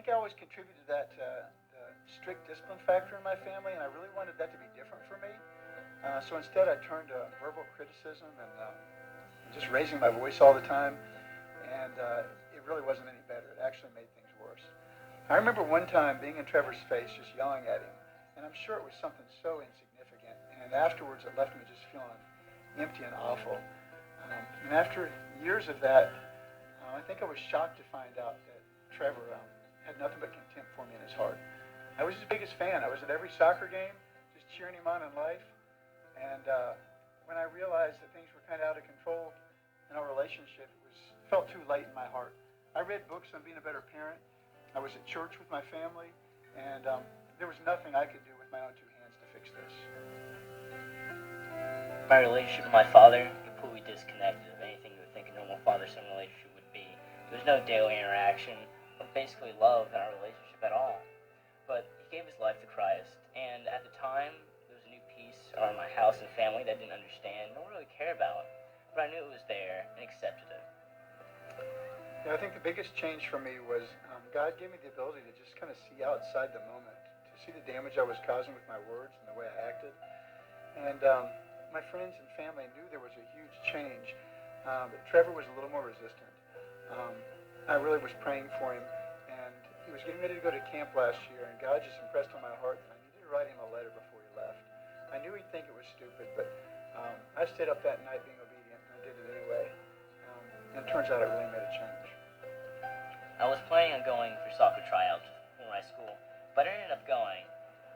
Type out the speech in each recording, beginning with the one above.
think I always contributed to that the strict discipline factor in my family, and I really wanted that to be different for me. So instead, I turned to verbal criticism and just raising my voice all the time, and it really wasn't any better. It actually made things worse. I remember one time being in Trevor's face, just yelling at him, and I'm sure it was something so insignificant, and afterwards it left me just feeling empty and awful. And after years of that, I think I was shocked to find out that Trevor had nothing but contempt for me in his heart. I was his biggest fan. I was at every soccer game, just cheering him on in life. And when I realized that things were kind of out of control in our relationship, felt too late in my heart. I read books on being a better parent. I was at church with my family, and there was nothing I could do with my own two hands to fix this. My relationship with my father completely disconnected of anything you would think a normal father-son relationship would be. There was no daily interaction, or basically love in our relationship at all. But he gave his life to Christ, and at the time, there was a new peace around my house and family that I didn't understand, nor really care about. But I knew it was there and accepted it. Yeah, I think the biggest change for me was God gave me the ability to just kind of see outside the moment, to see the damage I was causing with my words and the way I acted. And my friends and family knew there was a huge change, but Trevor was a little more resistant. I really was praying for him, and he was getting ready to go to camp last year, and God just impressed on my heart that I needed to write him a letter before he left. I knew he'd think it was stupid, but I stayed up that night being obedient, and I did it anyway. And it turns out it really made a change. I was planning on going for soccer tryouts for my school, but I ended up going.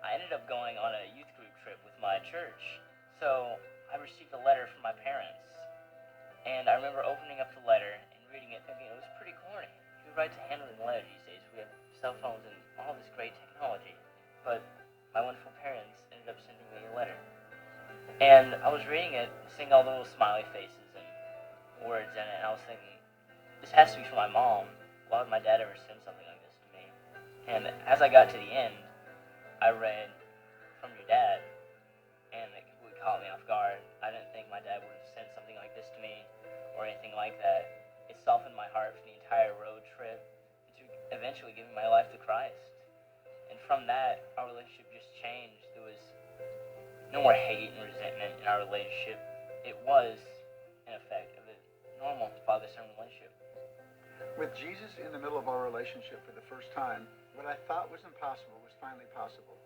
I ended up going on a youth group trip with my church. So I received a letter from my parents, and I remember opening up the letter and reading it thinking it was pretty corny. Who writes a handwritten letter these days? We have cell phones and all this great technology. But my wonderful parents ended up sending me a letter. And I was reading it, seeing all the little smiley faces and words in it, and I was thinking, this has to be from my mom. Why would my dad ever send something like this to me? And as I got to the end, I read, from your dad, and it completely caught me off guard. I didn't think my dad would have sent something like this to me or anything like that. It softened my heart for the entire road trip to eventually giving my life to Christ. And from that, our relationship just changed. There was no more hate and resentment in our relationship. It was, in effect, a normal father-son relationship. With Jesus in the middle of our relationship for the first time, what I thought was impossible was finally possible.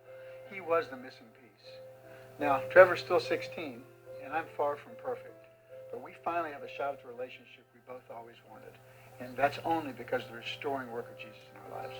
He was the missing piece. Now, Trevor's still 16, and I'm far from perfect, but we finally have a shot at the relationship we both always wanted, and that's only because of the restoring work of Jesus in our lives.